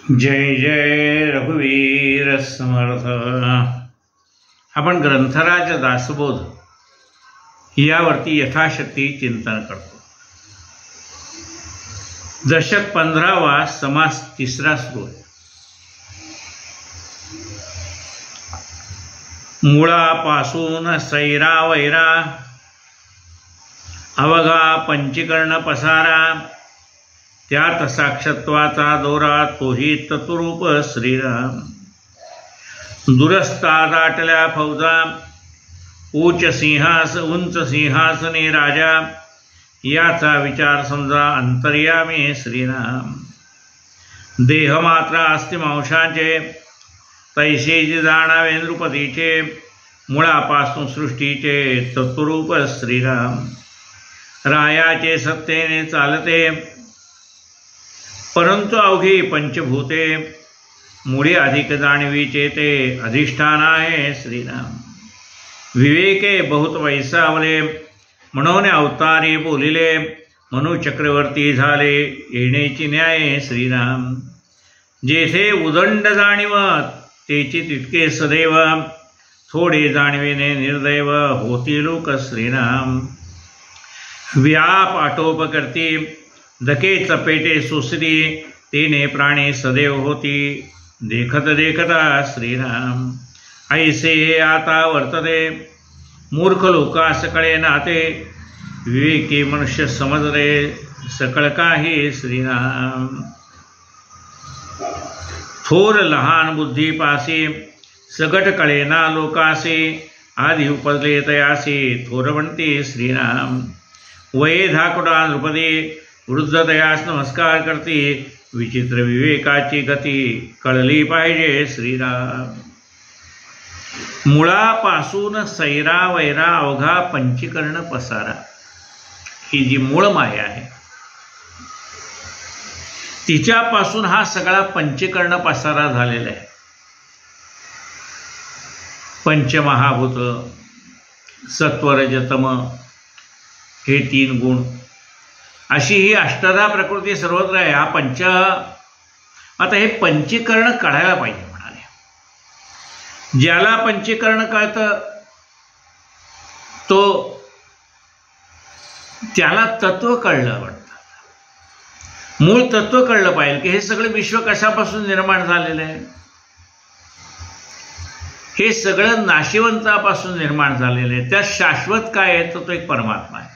जय जय रघुवीर समर्थ। आपण ग्रंथराज दासबोध यावरती यथाशक्ती चिंतन करतो। दशक 15वा समास 3रा सुरू आहे। मुळापासून सैरा वैरा अवघा पंचीकर्ण पसारा, त्यात साक्षत्वाचा दोरा तोही तत्वरूप श्रीराम। दुरस्ता दाटल्या फौजा उंच सिंहासने राजा, याचा विचार समजा अंतर्यामी श्रीराम। देह मात्र अस्थिमांशाचे तैसे जे जाणावे नृपतीचे, मुळापासून सृष्टीचे तत्वरूप श्रीराम। रायाचे सत्तेने चालते परंतु अवघी पंचभूते, मुळे अधिक जाणवीचे ते अधिष्ठान आहे श्रीराम। विवेके बहुत वैसावले म्हणून अवतारी बोलिले, मनु चक्रवर्ती झाले येण्याची न्याय श्रीराम। जेथे उदंड जाणीव तेची तितके सदैव, थोडे जाणविने निर्दैव होती लोक श्रीराम। व्याप आटोप करती धके चपेटे सुसरी, तेने प्राणी सदैव होती देखत देखता श्रीराम। ऐसे आता वर्तते मूर्ख लोका सकळे नाते, विवेकी मनुष्य समजले सकळ काही श्रीराम। थोर लहान बुद्धी पासी सगट कळेना लोकासी, आधी उपजले तयासी थोरवंती श्रीराम। वये धाकुडा नृपदी वृद्ध तयास नमस्कार करती, विचित्र विवेकाची गती कळली पाहिजे श्रीराम। मुळापासून सैरा वैरा अवघा पंचीकर्ण पसारा, ही जी मूळ माया आहे तिच्यापासून हा सगळा पंचीकर्ण पसारा झालेला आहे। पंचमहाभूत सत्वरजतम हे 3 गुण, अशी ही अष्टधा प्रकृती सर्वत्र आहे। आता हे पंचीकरण कळायला पाहिजे म्हणाले। ज्याला पंचीकरण कळतं तो त्याला तत्व कळलं वाटतं। मूळ तत्व कळलं पाहिजे की हे सगळं विश्व कशापासून निर्माण झालेलं आहे। हे सगळं नाशिवंतापासून निर्माण झालेलं आहे। त्यात शाश्वत काय आहे तो एक परमात्मा आहे।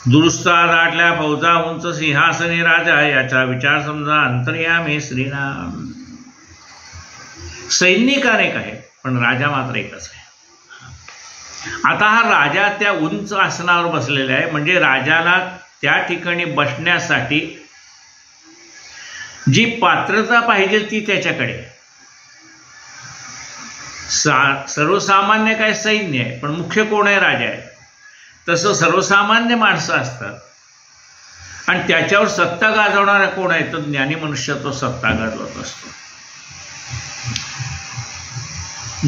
दुरुस्ता दाटल्या फौजा उंच सिंहासने राजा, याचा विचार समजा अंतर्यामी श्रीराम। सैनिक अनेक आहे पण राजा मात्र एकच आहे। आता हा राजा त्या उंच आसनावर बसलेला आहे, म्हणजे राजाला त्या ठिकाणी बसण्यासाठी जी पात्रता पाहिजे ती त्याच्याकडे। सर्वसामान्य काय सैन्य आहे पण मुख्य कोण आहे? राजा आहे। तसं सर्वसामान्य माणसं असतात आणि त्याच्यावर सत्ता गाजवणारा कोण आहे? तर ज्ञानी मनुष्य तो सत्ता गाजवत असतो।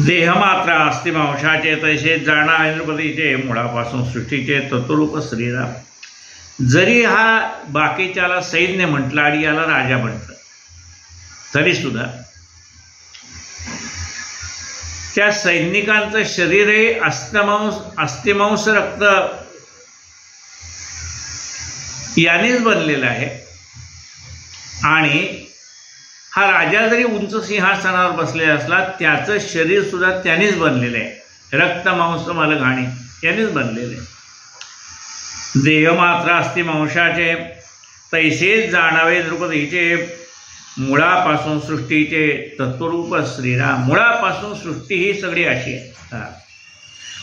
देह मात्र अस्थिमांशाचे तैसे जाणावे नृपतीचे, मुळापासून सृष्टीचे तत्वरूप श्रीराम। जरी हा बाकीच्याला सैन्य म्हटलं आणि याला राजा म्हटलं तरी सुद्धा त्या सैनिकांचं शरीर हे अस्थिमांस रक्त यानेच बनलेलं आहे। आणि हा राजा जरी उंच सिंहासनावर बसलेला असला त्याचं शरीर सुद्धा त्यानेच बनलेलं आहे। रक्त मांस मल घाणी यानेच बनलेलं आहे। देह मात्र अस्थिमांशाचे तैसेच जाणावे नृपतीचे, मुळापासून सृष्टीचे तत्वरूप श्रीराम। मुळापासून सृष्टी ही सगळी अशी आहे,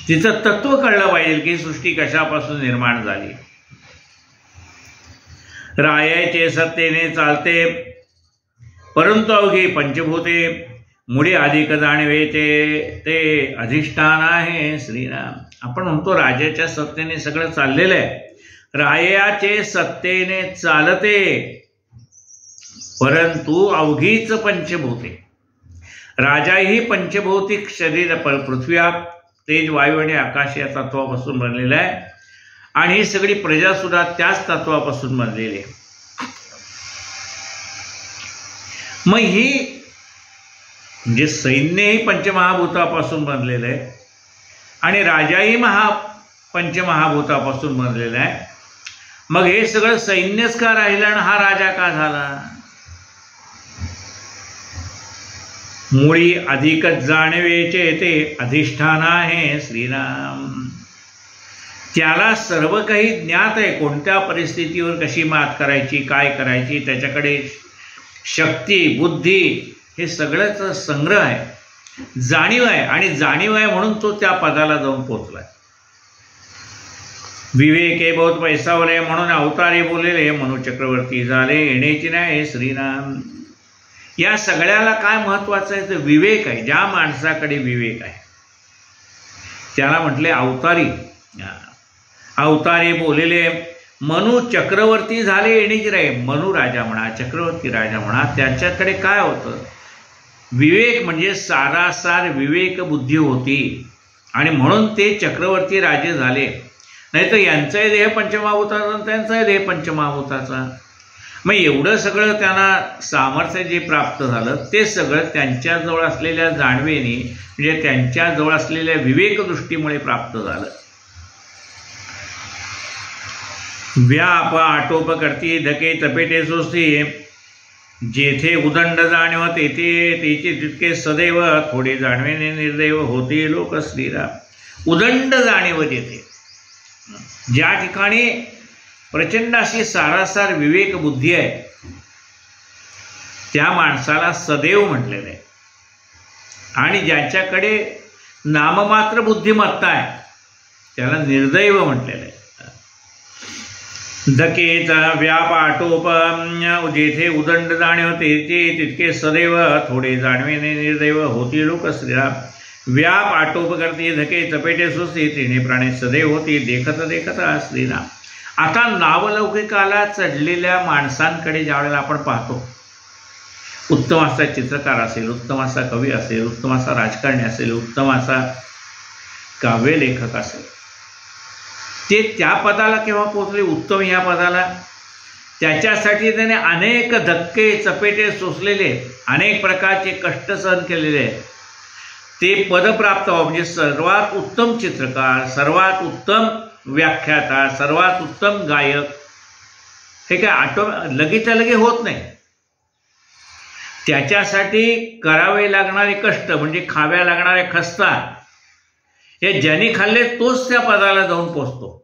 तिचं तत्व कळलं पाहिजे की सृष्टी कशापासून निर्माण झाली। रायाचे सत्तेने चालते परंतु अवघी पंचभूते, मुळे अधिक जाणवेचे ते अधिष्ठान आहे श्रीराम। आपण म्हणतो राजाच्या सत्तेने सगळं चाललेलं आहे। रायाचे सत्तेने चालते परंतु अवघीच पंचभूते। राजा ही पंचभौतिक शरीर पृथ्वी तेज वायू आणि आकाश या तत्वापासून बनलेला आहे आणि ही सगळी प्रजा सुद्धा त्याच तत्वापासून बनलेली आहे। मग ही म्हणजे सैन्यही पंचमहाभूतापासून बनलेलं आहे आणि राजाही पंचमहाभूतापासून बनलेला आहे. मग हे सगळं सैन्यच का राहिलं आणि हा राजा का झाला? मुळी अधिकच जाणवेचे ते अधिष्ठान आहे श्रीराम. त्याला सर्व काही ज्ञात आहे, कोणत्या परिस्थितीवर कशी मात करायची, काय करायची, त्याच्याकडे शक्ती बुद्धी हे सगळंच संग्रह आहे, जाणीव आहे. आणि जाणीव आहे म्हणून तो त्या पदाला जाऊन पोचलाय. विवेके बहुत पैसावले म्हणून अवतारे बोललेले म्हणू चक्रवर्ती झाले येण्याची नाही श्रीराम. या सगळ्याला काय महत्वाचं आहे तर विवेक आहे. ज्या माणसाकडे विवेक आहे त्याला म्हटले अवतारी. अवतारे बोललेले मनू चक्रवर्ती झाले येण्याची राय. मनू राजा म्हणा, चक्रवर्ती राजा म्हणा, त्याच्याकडे काय होतं? विवेक म्हणजे सारासार विवेक बुद्धी होती आणि म्हणून ते चक्रवर्ती राजे झाले. नाहीतर यांचाही देह पंचमहाभूताचा, त्यांचाही देह पंचमहाभूताचा. मग एवढं सगळं त्यांना सामर्थ्य जे प्राप्त झालं ते सगळं त्यांच्याजवळ असलेल्या जाणवेने म्हणजे त्यांच्याजवळ असलेल्या विवेकदृष्टीमुळे प्राप्त झालं. व्याप आटोप करती धके तपेटे सोसती जेथे उदंड जाणव तेथे तितके सदैव थोडे जाणवेने निर्दैव होते लोक श्रीराम. उदंड जाणीव जेथे, ज्या ठिकाणी प्रचंड अशी सारासार विवेक बुद्धी आहे त्या माणसाला सदैव म्हटलेलं आहे. आणि ज्याच्याकडे नाममात्र बुद्धिमत्ता आहे त्याला निर्दैव म्हटलेलं आहे. धकेचा व्याप आटोप जेथे उदंड जाणीव तेथे तितके सदैव थोडे जाणवेने निर्दैव होती लोक श्रीराम. व्याप आटोप करते धके चपेटे सुस्ती तिने प्राणी सदैव होती देखत देखत श्रीराम. आता नावलौकिकाला चढलेल्या माणसांकडे ज्यावेळेला आपण पाहतो, उत्तम असा चित्रकार असेल, उत्तम असा कवी असेल, उत्तम असा राजकारणी असेल, उत्तम असा काव्यलेखक असेल, ते त्या पदाला केव्हा पोचले? उत्तम ह्या पदाला. त्याच्यासाठी त्याने अनेक धक्के चपेटे सोसलेले, अनेक प्रकारचे कष्ट सहन केलेले. ते पद प्राप्त व्हावं म्हणजे सर्वात उत्तम चित्रकार, सर्वात उत्तम व्याख्याता, सर्वात उत्तम गायक हे काय लगेच्या लगे होत नाही. त्याच्यासाठी करावे लागणारे कष्ट म्हणजे खाव्या लागणारे खस्ता हे ज्यांनी खाल्ले तोच त्या पदाला जाऊन पोचतो.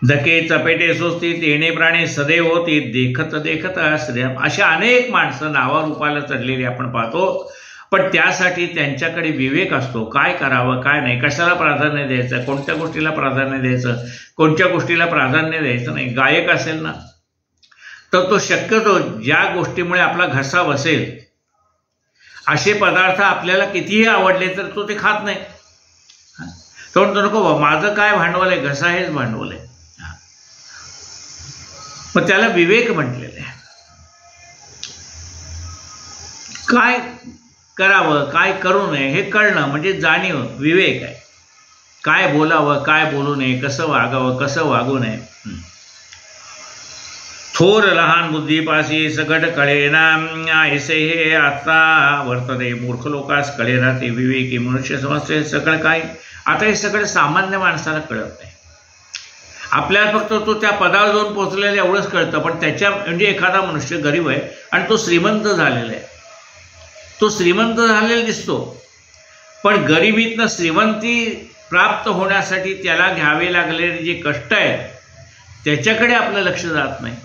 धके चपेटे सोसती तेणे प्राणी सदैव होती देखत देखत श्रीराम. अशा अनेक माणसं नावारूपाला चढलेली आपण पाहतो. पण त्यासाठी त्यांच्याकडे विवेक असतो, काय करावं काय नाही, कशाला प्राधान्य द्यायचं, कोणत्या गोष्टीला प्राधान्य द्यायचं, कोणत्या गोष्टीला प्राधान्य द्यायचं नाही. गायक असेल ना तर तो शक्यतो ज्या गोष्टीमुळे आपला घसा बसेल असे पदार्थ आपल्याला कितीही आवडले तर तो ते खात नाही. तो म्हणतो नको माझं काय भांडवल आहे, घसा हेच भांडवल आहे. मग त्याला विवेक म्हटलेलं आहे. काय करावं काय करू नये हे कळणं म्हणजे जाणीव, विवेक आहे. काय बोलावं काय बोलू नये, कसं वागावं कसं वागू नये. थोर लहान बुद्धीपाशी सगट कळेना ऐसे हे आता वर्तते. मूर्ख लोकास कळे राहते विवेकी मनुष्य समजते सगळं काय. आता हे सगळं सामान्य माणसाला कळत नाही. आपल्याला फक्त तो त्या पदावर जाऊन पोचलेला एवढंच कळतं. पण त्याच्या म्हणजे एखादा मनुष्य गरीब आहे आणि तो श्रीमंत झालेला आहे, तो श्रीमंत झालेला दिसतो. पण गरिबीतनं श्रीमंती प्राप्त होण्यासाठी त्याला घ्यावे लागलेले जे कष्ट आहेत त्याच्याकडे आपलं लक्ष जात नाही.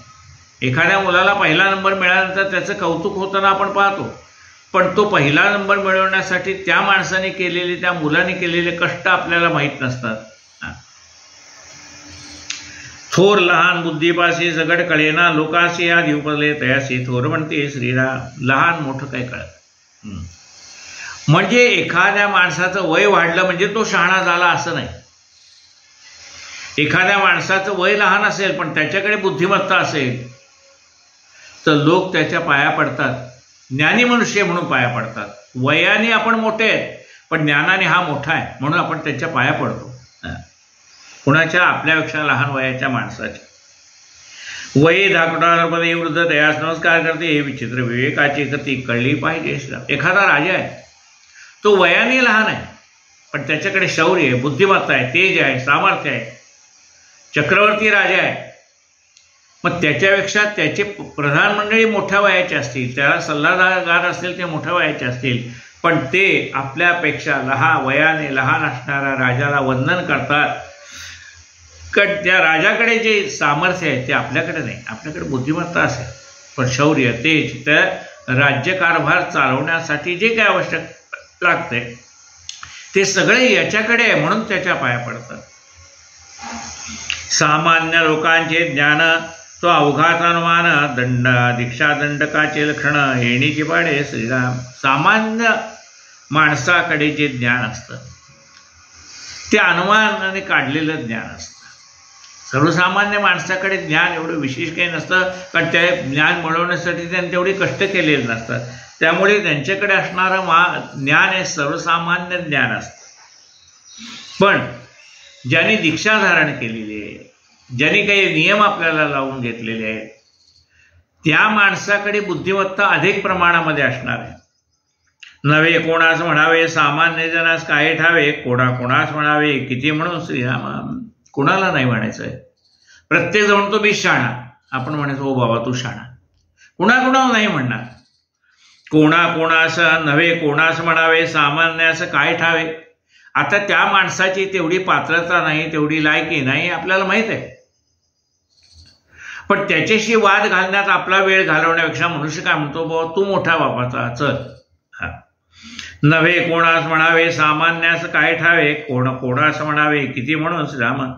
एखाद्या मुलाला पहिला नंबर मिळाल्यानंतर त्याचं कौतुक होताना आपण पाहतो. पण तो पहिला नंबर मिळवण्यासाठी त्या माणसाने केलेले, त्या मुलाने केलेले कष्ट आपल्याला माहीत नसतात. थोर लहान बुद्धीपाशी सगड कळेना लोकाशी आधी उपजले तयाशी थोर म्हणते श्रीराम. लहान मोठं काय कळत म्हणजे एखाद्या माणसाचं वय वाढलं म्हणजे तो शहाणा झाला असं नाही. एखाद्या माणसाचं वय लहान असेल पण त्याच्याकडे बुद्धिमत्ता असेल तर लोक त्याच्या पाया पडतात. ज्ञानी मनुष्य म्हणून पाया पडतात. वयाने आपण मोठे आहेत पण ज्ञानाने हा मोठा आहे म्हणून आपण त्याच्या पाया पडतो. कुणाच्या आपल्यापेक्षा लहान वयाच्या माणसाच्या. वयी धाकटापदे वृद्ध दयास नमस्कार करते, हे विचित्र विवेकाची गती कळली पाहिजे. एखादा राजा आहे, तो वयाने लहान आहे, पण त्याच्याकडे शौर्य आहे, बुद्धिमत्ता आहे, तेज आहे, सामर्थ्य आहे, चक्रवर्ती राजा आहे. मग त्याच्यापेक्षा त्याचे प्रधान मंडळी मोठ्या वयाचे असतील, त्याला सल्लागार असतील ते मोठ्या वयाचे असतील, पण ते आपल्यापेक्षा वयाने लहान असणाऱ्या राजाला वंदन करतात. त्या राजाकडे जे सामर्थ्य आहे ते आपल्याकडे नाही. आपल्याकडे बुद्धिमत्ता असेल, पण शौर्य, तेज, त्या राज्यकारभार चालवण्यासाठी जे काय आवश्यक लागते ते सगळे याच्याकडे आहे, म्हणून त्याच्या पाया पडतात. सामान्य लोकांचे ज्ञान तो अवघात अनुमान, दंड दीक्षा दंडकाचे लक्षण येणीची पाडे श्रीराम. सामान्य माणसाकडे जे ज्ञान असतं ते अनुमानाने काढलेलं ज्ञान असतं. सर्वसामान्य माणसाकडे ज्ञान एवढं विशेष काही नसतं, कारण ते ज्ञान मिळवण्यासाठी त्यांनी तेवढे कष्ट केलेले नसतात. त्यामुळे त्यांच्याकडे असणारं ज्ञान हे सर्वसामान्य ज्ञान असतं. पण ज्यांनी दीक्षा धारण केलेली आहे, ज्यांनी काही नियम आपल्याला लावून घेतलेले आहेत, त्या माणसाकडे बुद्धिमत्ता अधिक प्रमाणामध्ये असणार आहे. नवे कोणास म्हणावे, सामान्य जनास काय ठावे, कोणास म्हणावे किती म्हणून श्रीराम. कोणाला नाही म्हणायचं आहे. प्रत्येक जण म्हणतो मी शाणा, आपण म्हणायचो ओ बाबा तू शाणा. कुणाला नाही म्हणणार. कोणास नव्हे कोणास म्हणावे, सामान्यास काय ठावे. आता त्या माणसाची तेवढी पात्रता नाही, तेवढी लायकी नाही, आपल्याला माहित आहे. पण त्याच्याशी वाद घालण्यात आपला वेळ घालवण्यापेक्षा मनुष्य काय म्हणतो, बाबा तू मोठा बापाचा चल. नव्हे कोणास म्हणावे, सामान्यास काय ठावे, कोणास म्हणावे किती म्हणून श्रीराम.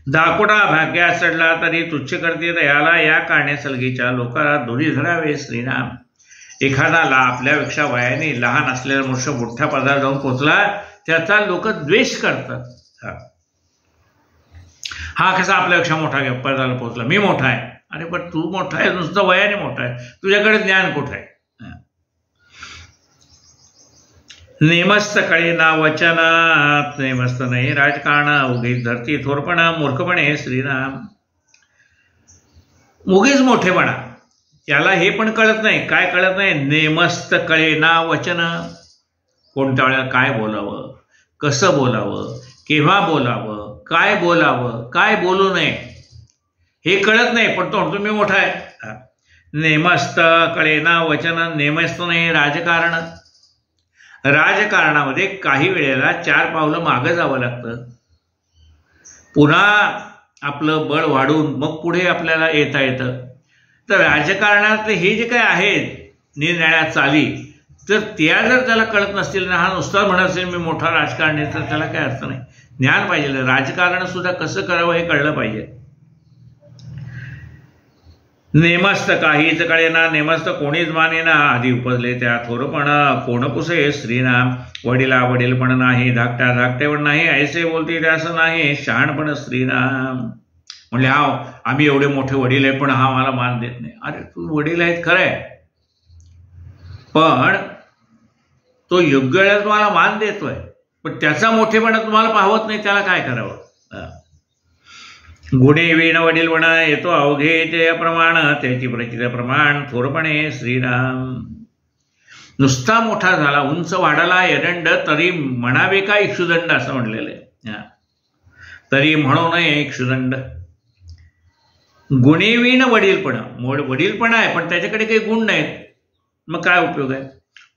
दाकोटा भाग्या चढला तरी तुच्छ करते दयाला, या कारणे सलगीच्या लोकाला दोरी धरावे श्रीराम. एखादा आपल्यापेक्षा वयाने लहान असलेला मनुष्य मोठ्या पदावर जाऊन पोचला, त्याचा लोक द्वेष करतात. हा कसा आपल्यापेक्षा मोठा पदाला पोचला, मी मोठा आहे. अरे पण तू मोठा आहे, नुसतं वयाने मोठा आहे, तुझ्याकडे ज्ञान कुठं आहे. नेमस्त कळे ना वचनात, नेमस्त नाही राजकारण, उगीच धरती थोरपणा, मूर्खपणे श्रीराम. उगीच मोठेपणा, त्याला हे पण कळत नाही. काय कळत नाही, नेमस्त कळे ना वचन. कोणत्या वेळेला काय बोलावं, कसं बोलावं, केव्हा बोलावं, काय बोलावं, काय बोलू नये, हे कळत नाही. पण तो म्हणतो मी मोठा आहे. नेमस्त कळे ना वचन, नेमस्त नाही राजकारण. राजकारणामध्ये काही वेळेला 4 पावलं मागं जावं लागतं, पुन्हा आपलं बळ वाढून मग पुढे आपल्याला येता येतं. तर राजकारणातले हे जे काय आहेत निरनिराळ्या चाली, तर त्या जर त्याला कळत नसतील ना, हा नुसता म्हणत असेल मी मोठा राजकारणी, तर त्याला काय अर्थ नाही. ज्ञान पाहिजे, राजकारण सुद्धा कसं करावं हे कळलं पाहिजे. नेमस्त काहीच कळेना, नेमस्त कोणीच मानेना, आधी उपजले त्या थोरपण कोण पुसे श्रीराम. वडीला वडीलपण नाही, धाकट्या धाकटेपण नाही, ऐसे बोलते त्यास नाही, शहाणपण श्रीराम. म्हणले हा आम्ही एवढे मोठे वडील आहे, पण हा मला मान देत नाही. अरे तू वडील आहेत खरं आहे, पण तो योग्य वेळेला तुम्हाला मान देतोय, पण त्याचा मोठेपणा तुम्हाला पाहत नाही, त्याला काय करावं. गुणे वीण वडीलपण येतो अवघे ते प्रमाण, त्याची प्रचित प्रमाण थोरपणे श्रीराम. नुसता मोठा झाला, उंच वाढाला एरंड, तरी म्हणावे का इक्षुदंड, असं म्हणलेलं आहे. तरी म्हणू नये इक्षुदंड. गुणेवीण वडीलपण, वडीलपण आहे पण त्याच्याकडे काही गुण नाहीत, मग काय उपयोग आहे.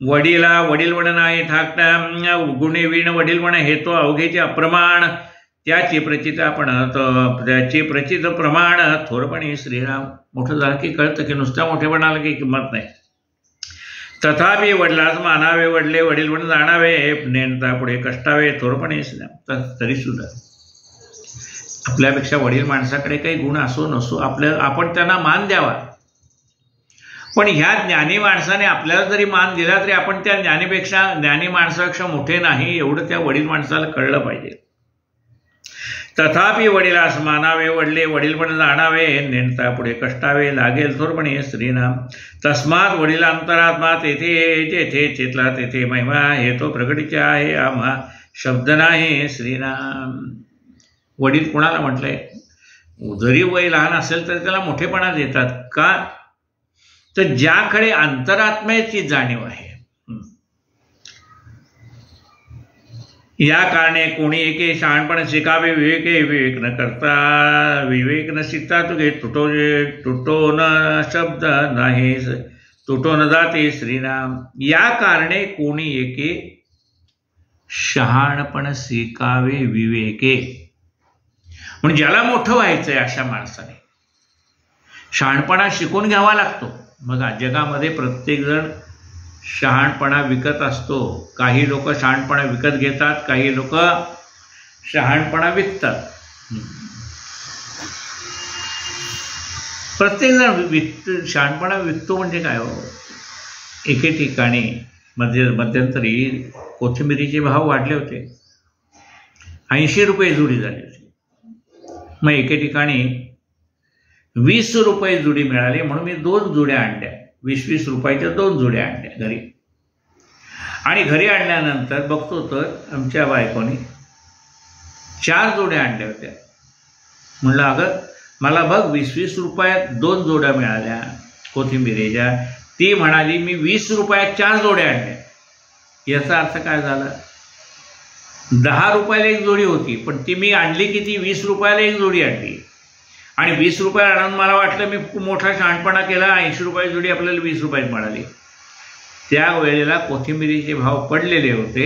वडीला वडीलपण नाही, धाकटा गुणेवीण वडीलपण हेतो अवघेचे अप्रमाण, त्याची प्रचित प्रमाण थोरपणे श्रीराम. मोठं झालं की कळतं की नुसत्या मोठेपणाला काही किंमत नाही. तथापि वडिलास मानावे, वडले वडीलपण जाणावे, नेणता पुढे कष्टावे थोरपणे श्रीराम. तरी सुद्धा आपल्यापेक्षा वडील माणसाकडे काही गुण असो नसो, आपण त्यांना मान द्यावा. पण ह्या ज्ञानी माणसाने आपल्याला जरी मान दिला तरी आपण त्या ज्ञानी माणसापेक्षा मोठे नाही, एवढं त्या वडील माणसाला कळलं पाहिजे. तथापि वडिलास मानावे, वडले वडीलपण जाणावे, नेणता पुढे कष्टावे लागेल थोरपणे श्रीराम. तस्मात वडिलांतरात्मा तेथे जेथे चेतला तेथे महिमा, हे तो प्रगतीचे आहे आम्हा शब्द नाही श्रीराम. वडील कोणाला म्हटलंय, जरी वय लहान असेल तर त्याला मोठेपणा देतात का, तर ज्याकडे अंतरात्म्याची जाणीव आहे. या कारणे कोणी एके शहाणपण शिकावे विवेके, विवेक न करता विवेक न शिकता तुझे तुटो न शब्द नाही, तुटो न जाते श्रीराम. या कारणे कोणी एके शहाणपण शिकावे विवेके, म्हणजे ज्याला मोठं व्हायचंय अशा माणसाने शहाणपणा शिकून घ्यावा लागतो. बघा, जगामध्ये प्रत्येकजण शहाणपणा विकत असतो. काही लोक शहाणपणा विकत घेतात, काही लोक शहाणपणा विकतात. प्रत्येकजण शहाणपणा विकतो म्हणजे काय हो. एके ठिकाणी मध्यंतरी कोथिंबिरीचे भाव वाढले होते, 80 रुपये जुडी झाली होती. मग एके ठिकाणी 20 रुपये जुडी मिळाली म्हणून मी 2 जुड्या आणल्या, 20-20 रुपयाच्या 2 जुड्या आणल्या घरी. आणि घरी आणल्यानंतर बघतो तर आमच्या बायकोने 4 जोड्या आणल्या होत्या. म्हणलं अगं मला बघ 20-20 रुपयात 2 जोड्या मिळाल्या कोथिंबिरीच्या. ती म्हणाली मी 20 रुपयात 4 जोड्या आणल्या. याचा अर्थ काय झाला, 10 रुपयाला एक जोडी होती, पण ती मी आणली किती, 20 रुपयाला एक जोडी आणली. आणि 20 रुपये आणून मला वाटलं मी खूप मोठा शहाणपणा केला, 80 रुपये जोडी आपल्याला 20 रुपयात मिळाली. त्या वेळेला कोथिंबिरीचे भाव पडलेले होते,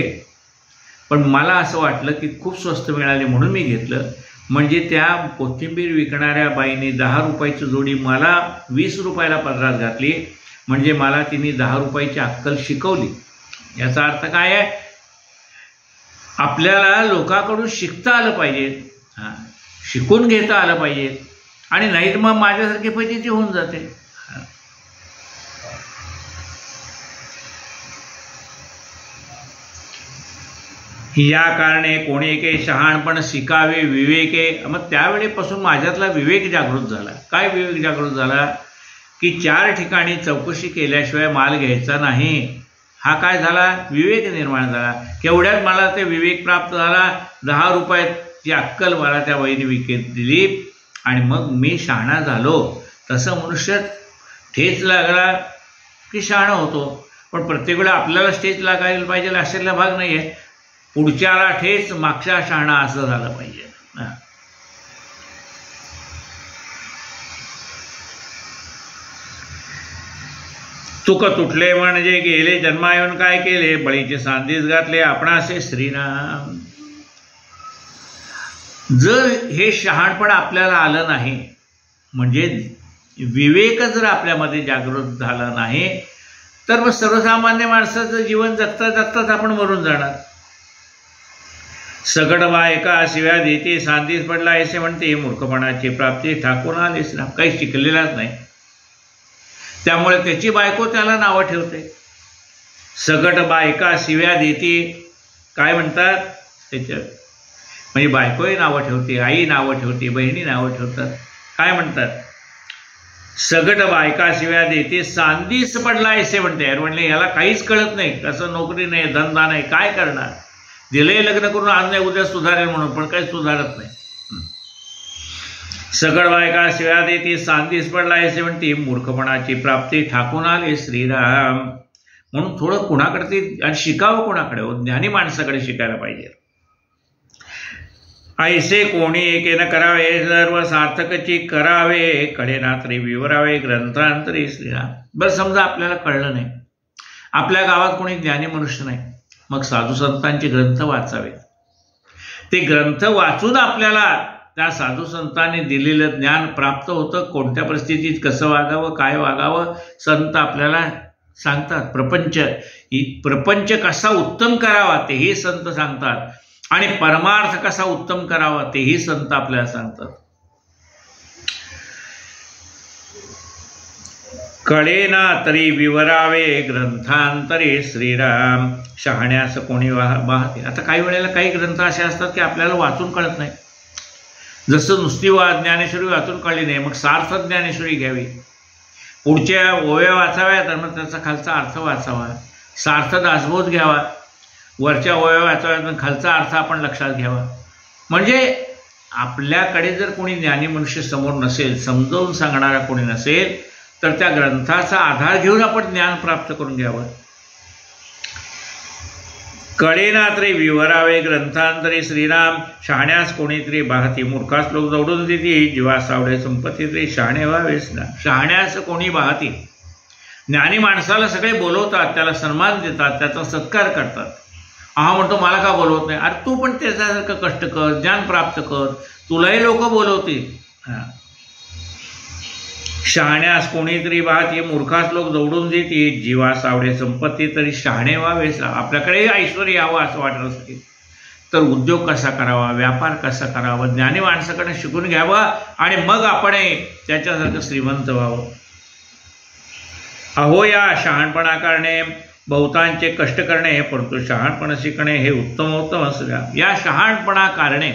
पण मला असं वाटलं की खूप स्वस्त मिळाले म्हणून मी घेतलं. म्हणजे त्या कोथिंबीर विकणाऱ्या बाईने 10 रुपयाची जोडी मला 20 रुपयाला पदरात घातली. म्हणजे मला तिने 10 रुपयाची अक्कल शिकवली. याचा अर्थ काय आहे, आपल्याला लोकांकडून शिकता आलं पाहिजे, शिकून घेता आलं पाहिजे. आणि नाहीत मग माझ्यासारखी फजिती होऊन जाते. या कारणे कोणी एके शहाणपण शिकावे विवेके. मग त्यावेळेपासून माझ्यातला विवेक जागृत झाला. काय विवेक जागृत झाला की 4 ठिकाणी चौकशी केल्याशिवाय माल घ्यायचा नाही. हा काय झाला, विवेक निर्माण झाला. केवढ्यात मला ते विवेक प्राप्त झाला, 10 रुपयाची अक्कल मला त्या बाईने विकत दिली आणि मग मी शहाणा झालो. तसं मनुष्य ठेच लागला की शहाणा होतो. पण प्रत्येक वेळा आपल्याला ठेच लागायला पाहिजे अशातला भाग नाही आहे. पुढच्याला ठेच मागच्या शहाणा असं झालं पाहिजे. तुक तुटले म्हणजे गेले जन्मा येऊन काय केले, बळीचे सांधीस घातले आपणासे श्रीराम. जर हे शहाणपण आपल्याला आलं नाही, म्हणजे विवेक जर आपल्यामध्ये जागृत झाला नाही, तर मग सर्वसामान्य माणसाचं जीवन जगता जगताच आपण मरून जाणार. सगड वा एका शिव्या देते सांधीस पडला असे म्हणते, मूर्खपणाची प्राप्ती ठाकून आले श्रीराम. काही शिकलेलाच नाही, त्यामुळे त्याची बायको त्याला नावं ठेवते. सगट बायका शिव्या देते, काय म्हणतात त्याच्यात, म्हणजे बायकोही नावं ठेवते, आई नावं ठेवते, बहिणी नावं ठेवतात. काय म्हणतात, सगट बायका शिव्या देते सांधीस पडला असे म्हणते. म्हणले याला काहीच कळत नाही, कसं नोकरी नाही, धंदा नाही, काय करणार. दिले लग्न करून आज नाही उद्या सुधारेल म्हणून, पण काही सुधारत नाही. सगळ बायका शिव्या देते सांधीस पडला असे म्हणते, मूर्खपणाची प्राप्ती ठाकून आले श्रीराम. म्हणून थोडं कुणाकडे आणि शिकावं, कोणाकडे, ज्ञानी माणसाकडे शिकायला पाहिजे. ऐसे कोणी एकेनं करावे, सर्व सार्थकची करावे, कडे नात्री विवरावे ग्रंथांतरी श्रीराम. बरं समजा आपल्याला कळलं नाही, आपल्या गावात कोणी ज्ञानी मनुष्य नाही, मग साधू संतांचे ग्रंथ वाचावे. ते ग्रंथ वाचून आपल्याला त्या साधू संतांनी दिलेलं ज्ञान प्राप्त होतं. कोणत्या परिस्थितीत कसं वागावं, काय वागावं, संत आपल्याला सांगतात. प्रपंच कसा उत्तम करावा तेही संत सांगतात, आणि परमार्थ कसा उत्तम करावा तेही संत आपल्याला सांगतात. कळेना तरी विवरावे ग्रंथांतरे श्रीराम. शहाण्यास कोणी वाहते. आता काही वेळेला काही ग्रंथ असे असतात की आपल्याला वाचून कळत नाही. जसं नुसती ज्ञानेश्वरी वाचून कळली नाही, मग सार्थ ज्ञानेश्वरी घ्यावी. पुढच्या ओव्या वाचाव्या तर मग त्याचा खालचा अर्थ वाचावा. सार्थ दासबोध घ्यावा. वरच्या ओव्या वाचाव्या तर खालचा अर्थ आपण लक्षात घ्यावा. म्हणजे आपल्याकडे जर कोणी ज्ञानी मनुष्य समोर नसेल, समजावून सांगणारा कोणी नसेल, तर त्या ग्रंथाचा आधार घेऊन आपण ज्ञान प्राप्त करून घ्यावं. कळेना तरी विवरावे ग्रंथांतरी श्रीराम, शहाण्यास कोणीतरी बाहती, मूर्खास लोक दौडून देती, जीवा सावडे संपत्ती तरी शहाणे व्हावेच ना. शहाण्यास कोणी बाहती. ज्ञानी माणसाला सगळे बोलवतात, त्याला सन्मान देतात, त्याचा सत्कार करतात. हा म्हणतो मला का बोलवत नाही? अरे तू पण त्याच्यासारखं कष्ट कर, ज्ञान प्राप्त कर, तुलाही लोक बोलवतील. शहाण्यास कोणीतरी बाहती, मूर्खास लोक दौडून देते, जीवा सावडे संपत्ती तरी शहाणे व्हावेच. आपल्याकडे ऐश्वर यावं असं वाटत असते तर उद्योग कसा करावा, व्यापार कसा करावा, ज्ञानी माणसाकडे शिकून घ्यावा आणि मग आपण त्याच्यासारखं श्रीमंत व्हावं. अहो या शहाणपणा करणे, बहुतांचे कष्ट करणे, परंतु शहाणपणा शिकणे हे उत्तमोत्तम असल्या. या शहाणपणा करणे,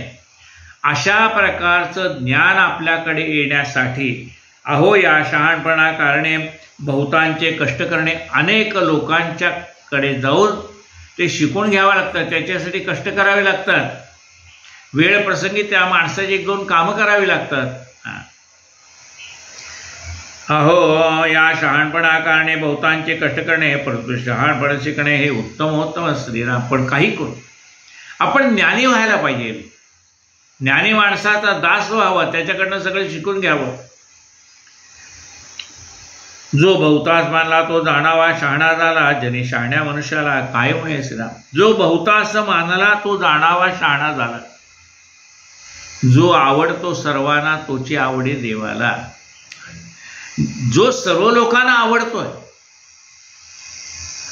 अशा प्रकारचं ज्ञान आपल्याकडे येण्यासाठी अहो या शहाणपणा करणे, बहुतांचे कष्ट करणे, अनेक लोकांच्याकडे जाऊन ते शिकून घ्यावं लागतं, त्याच्यासाठी कष्ट करावे लागतात, वेळ प्रसंगी त्या माणसाची 1-2 कामं करावी लागतात. अहो या शहाणपणा करणे, बहुतांचे कष्ट करणे, परंतु शहाणपणा शिकणे हे उत्तमोत्तम श्रीराम. पण काही करू आपण ज्ञानी व्हायला पाहिजे, ज्ञानी माणसाचा दास व्हावा, त्याच्याकडनं सगळं शिकून घ्यावं. जो बहुतास मानला तो जाणावा शहाणा झाला, जनी शहाण्या मनुष्याला काय म्हणे श्रीराम. जो बहुतास मानला तो जाणावा शहाणा झाला. जो आवडतो सर्वांना तोची आवडे देवाला. जो सर्व लोकांना आवडतोय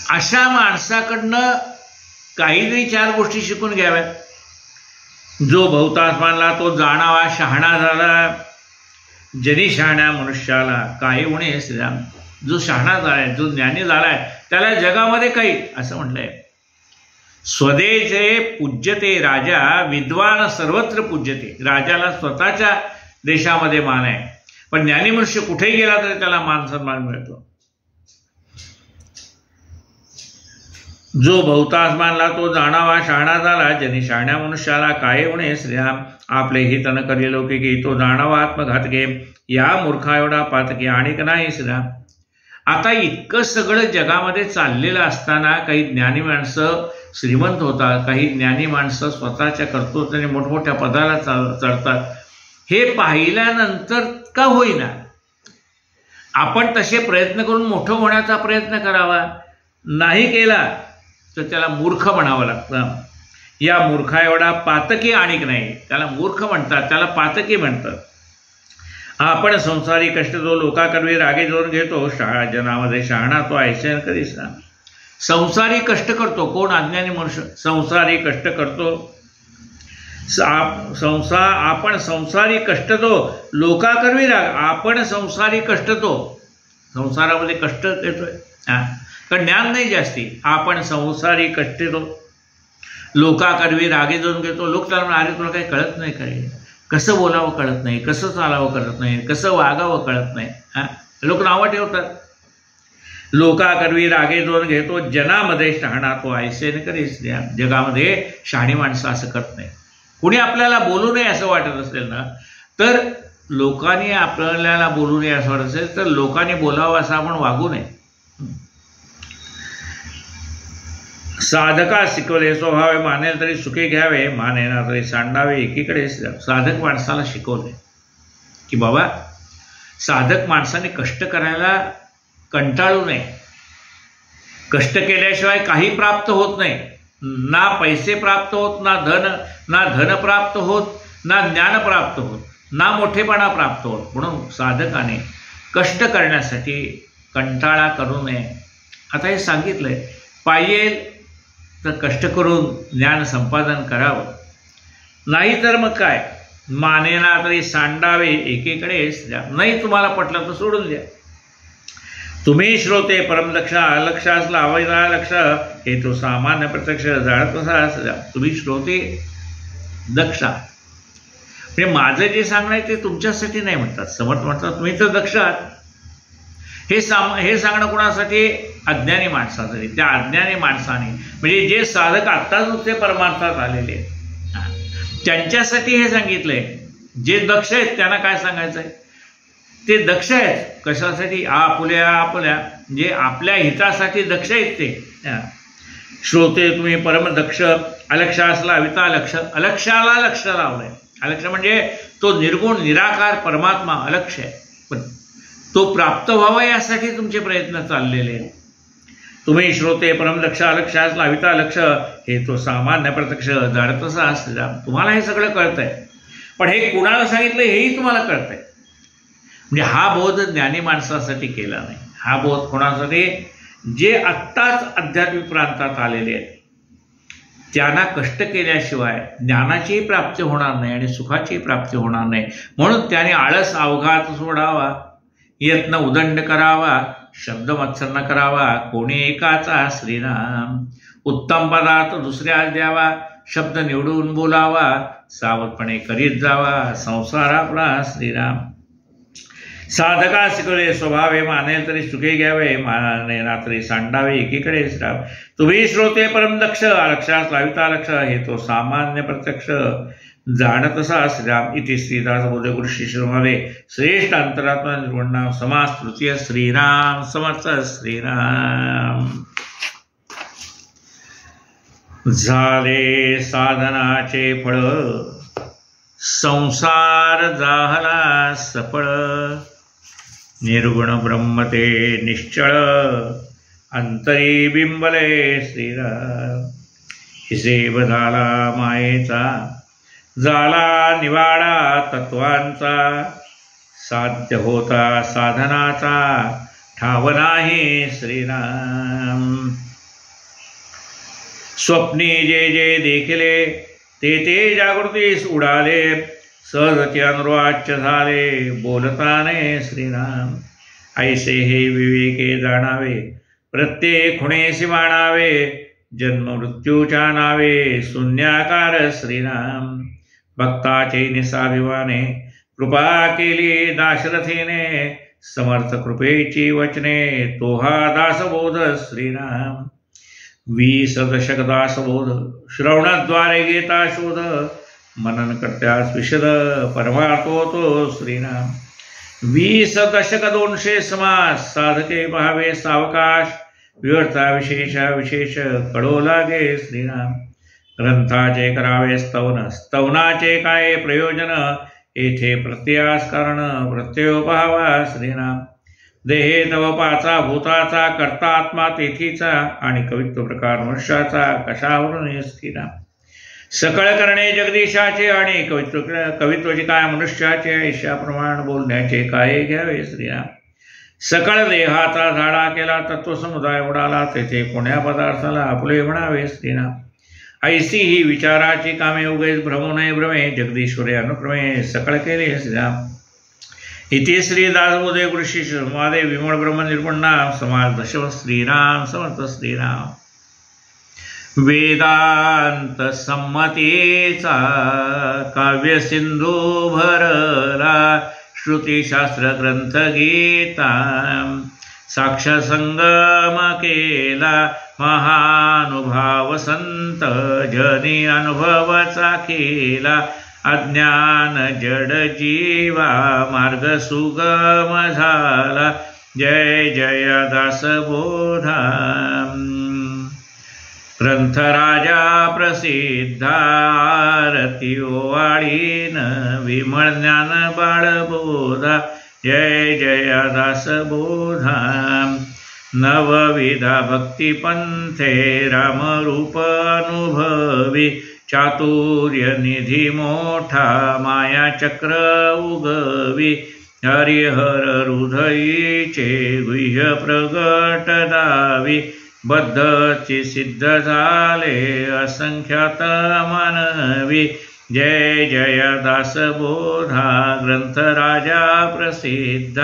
अशा माणसाकडनं काहीतरी 4 गोष्टी शिकून घ्याव्या. जो बहुतास मानला तो जाणावा शहाणा झाला, जनी शहाण्या मनुष्याला काय उणे श्रीराम. जो शहाणा झालाय, जो ज्ञानी झालाय, त्याला जगामध्ये काही असं म्हटलंय. स्वदेशे पूज्यते राजा, विद्वान सर्वत्र पूज्यते. राजाला स्वतःच्या देशामध्ये मान आहे, पण ज्ञानी मनुष्य कुठेही गेला तरी त्याला मान सन्मान मिळतो. जो बहुतास मानला तो जाणावा शहाणा झाला, जनी शहाण्या मनुष्याला काय उणे श्रीराम. आपले हित न करी लौकिकी, तो जाणावा आत्मघातके, या मूर्खा एवढा पातकी आणिक नाही श्रीराम. आता इतकं सगळं जगामध्ये चाललेलं असताना काही ज्ञानी माणसं श्रीमंत होतात, काही ज्ञानी माणसं स्वतःच्या कर्तृत्वाने मोठमोठ्या पदाला चढतात. हे पाहिल्यानंतर का होईना आपण तसे प्रयत्न करून मोठं होण्याचा प्रयत्न करावा. नाही केला तर त्याला मूर्ख म्हणावं लागतं. या मूर्खा एवढा पातकी आणिक नाही. त्याला मूर्ख म्हणतात, त्याला पातकी म्हणतात. आपण संसारी कष्ट जो लोकाकरवी रागे जोडून घेतो, जनामध्ये शहाणा तो ऐसे कधीच ना. संसारी कष्ट करतो कोण? अज्ञानी मनुष्य संसारी कष्ट करतो. आपण संसारी कष्ट तो लोकाकरवी राग. आपण संसारी कष्ट तो संसारामध्ये कष्ट देतोय, कारण ज्ञान नाही जास्ती. आपण संसारी कष्ट तो लोकाकरवी रागे जाऊन घेतो. लोक त्याला अरे तुला काही कळत नाही, काय कसं बोलावं कळत नाही, कसं चालावं कळत नाही, कसं वागावं कळत नाही. लोक नावं ठेवतात. लोकाकरवी रागे जोन घेतो, जनामध्ये शहाणा तो ऐसे न करीस. जगामध्ये शहाणी माणसं असं करत नाही. कुणी आपल्याला बोलू नये असं वाटत असेल ना, तर लोकांनी आपल्याला बोलू नये असं वाटत असेल तर लोकांनी बोलावं असं आपण वागू नये. साधका शिकवले स्वभावे, मानेल तरी सुखे घ्यावे, मानेना तरी सांडावे एकीकडे. साधक माणसाला शिकवले की बाबा साधक माणसाने कष्ट करायला कंटाळू नये. कष्ट केल्याशिवाय काही प्राप्त होत नाही. ना पैसे प्राप्त होत, ना धन प्राप्त होत, ना ज्ञान प्राप्त होत, ना मोठेपणा प्राप्त होत. म्हणून साधकाने कष्ट करण्यासाठी कंटाळा करू नये. आता हे सांगितलंय. पाहिजे तर कष्ट करून ज्ञान संपादन करावं, नाही तर मग काय मानेना तरी सांडावे एकीकडे. नाही तुम्हाला पटलं तर सोडून द्या. तुम्ही श्रोते परमदक्ष, अलक्ष असला अवैधा लक्ष, हे तो सामान्य प्रत्यक्ष जाळत कसा असला. तुम्ही श्रोते दक्ष, म्हणजे माझं जे सांगणं आहे ते तुमच्यासाठी नाही म्हणतात. समर्थ म्हणतात तुम्ही तर दक्ष आहात. हे सांगणं कोणासाठी? अज्ञानी माणसासाठी. त्या अज्ञानी माणसाने म्हणजे जे साधक आत्ताच नुसते परमार्थात आलेले, त्यांच्यासाठी हे सांगितलंय. जे दक्ष आहेत त्यांना काय सांगायचं आहे? ते दक्ष आहेत. कशासाठी? आपल्या जे आपल्या हितासाठी दक्ष आहेत ते. श्रोते तुम्ही परमदक्ष, अलक्ष असला अविता लक्ष, अलक्षाला लक्ष लावलंय. अलक्ष म्हणजे तो निर्गुण निराकार परमात्मा अलक्ष आहे, पण तो प्राप्त व्हावा यासाठी तुमचे प्रयत्न चाललेले आहेत. तुम्ही श्रोते परमदक्ष, अलक्ष असला अविता लक्ष, हे तो सामान्य प्रत्यक्ष जाणतसा असला. तुम्हाला हे सगळं कळतंय, पण हे कुणाला सांगितलं हेही तुम्हाला कळतंय. म्हणजे हा बोध ज्ञानी माणसासाठी केला नाही. हा बोध कोणासाठी? जे आत्ताच आध्यात्मिक प्रांतात आलेले आहेत. त्यांना कष्ट केल्याशिवाय ज्ञानाचीही प्राप्ती होणार नाही आणि सुखाचीही प्राप्ती होणार नाही. म्हणून त्याने आळस अवघात सोडावा, यत्न उदंड करावा, शब्द मत्सर करावा, कोणी एकाचा श्रीराम. उत्तम पदार्थ दुसऱ्यास द्यावा, शब्द निवडून बोलावा, सावधपणे करीत जावा, संसार आपला श्रीराम. साधका शिकवले स्वभावे, मानेल तरी सुखे घ्यावे, माने ना तरी सांडावे एकीकडे श्राव. तुम्ही श्रोते परमदक्ष, अलक्षास लाविता लक्ष, हे तो सामान्य प्रत्यक्ष जाणतसा श्रीराम. इति श्रीदास बोधे गुरु शिष्यमध्ये श्रेष्ठ अंतरात्मा निर्गुण समास तृतीय. श्रीराम समर्थ. श्रीराम. झाले साधनाचे फळ, संसार जाहला सफळ. निर्गुण ब्रह्म ते निश्चळ, अंतरी बिंबले श्रीराम. हिसेब झाला मायेचा, झाला निवाडा तत्वांचा. साध्य होता साधनाचा, ठाव नाही श्रीराम. स्वप्नी जे जे देखिले, ते ते जागृतीस उडाले. सहजते अनुवाच्य झाले, बोलताने श्रीराम. ऐसे हे विवेके जाणावे, प्रत्येक खुणेसी मानावे. जन्म मृत्यूच्या नावे, शून्याकार श्रीराम. भक्ताचे निसाभिमाने, कृपा केली दाशरथीने. समर्थ कृपेची वचने, तो हा दासबोध श्रीराम. 20 दशक दासबोध, श्रवणाद्वारे घेता शोध. मनन करत्यास विशद, परमार्थो तो श्रीराम. 20 दशक 200 समास, साधके भावे सावकाश. व्यर्था विशेषा विशेष, कडो लागे श्रीराम. ग्रंथाचे करावे स्तवन, स्तवनाचे काय प्रयोजन. येथे प्रत्यास कारण, प्रत्ययो पाहावा श्रीराम. देहे तव पाचा भूताचा, कर्ता आत्मा तेथीचा. आणि कवित्व प्रकार मनुष्याचा, कशावरून श्रीराम. सकळ करणे जगदीशाचे, आणि कवित्वाचे काय मनुष्याचे. ईशाप्रमाण बोलण्याचे काय घ्यावे श्रीराम. सकळ देहाचा झाडा केला, तत्वसमुदाय उडाला. तेथे कोण्या पदार्थाला आपले म्हणावे श्रीराम. ऐसी ही विचाराची कामे, उगेच भ्रमू नये भ्रमे. जगदीश्वरे अनुक्रमे सकळ केले श्रीराम. इति श्री दासबोधे गुरु शिष्य संवादे विमळ ब्रह्म निर्गुण नाम समाज दशम. श्रीराम समर्थ. श्रीराम. वेदांत संमतीचा काव्य सिंधू भरला. श्रुतिशास्त्र ग्रंथ गीता, साक्ष संगम केला. महानुभाव संत जनी अनुभवचा केला. अज्ञान जड जीवा मार्ग सुगम झाला. जय जय दासबोधा. ग्रंथराजा प्रसिद्धा, आरती ओवाळीन. विमळ ज्ञान बाळबोधा. जय जय दासबोधा. नवविधा भक्तिपंथे, रामरूप अनुभवी. चातुर्य निधी मोठा, माया चक्र उगवी. हरिहर हृदयीचे गुह्य प्रगट दावी. बद्धची सिद्ध झाले असंख्यात मानवी. जय जय दासबोधा. ग्रंथराजा प्रसिद्ध,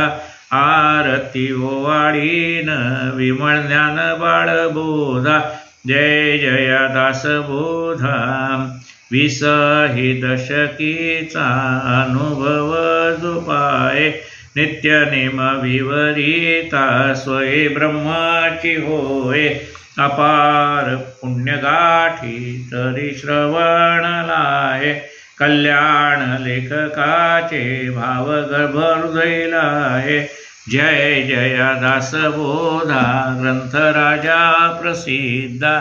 आरती ओवाळीन. विमळ ज्ञान बाळबोधा. जय जय दासबोधा. 20 ही दशकीचा अनुभव जुपाये. नित्य नेम विवरिता, स्वये ब्रह्माची होय. अपार पुण्यगाठी तरी श्रवण लाये. कल्याण लेखकाचे भाव गर्भ हृदयला आहे। जय जय दासबोधा ग्रंथ राजा प्रसिद्धा,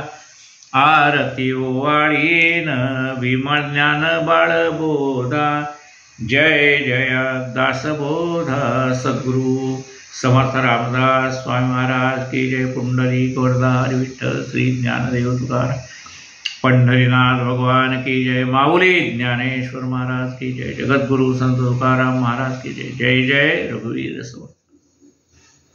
आरती ओवाळीन विमल ज्ञान बाळबोधा। जय जय दासबोधा सद्गुरु समर्थ रामदास स्वामी महाराज की जय। पुंडलिक वरदा हरी विठ्ठल श्री ज्ञानदेव तुकाराम पंढरीनाथ भगवान की जय। माऊली ज्ञानेश्वर महाराज की जय। जगद्गुरु संत तुकाराम महाराज की जय। जय जय रघुवीर समर्थ।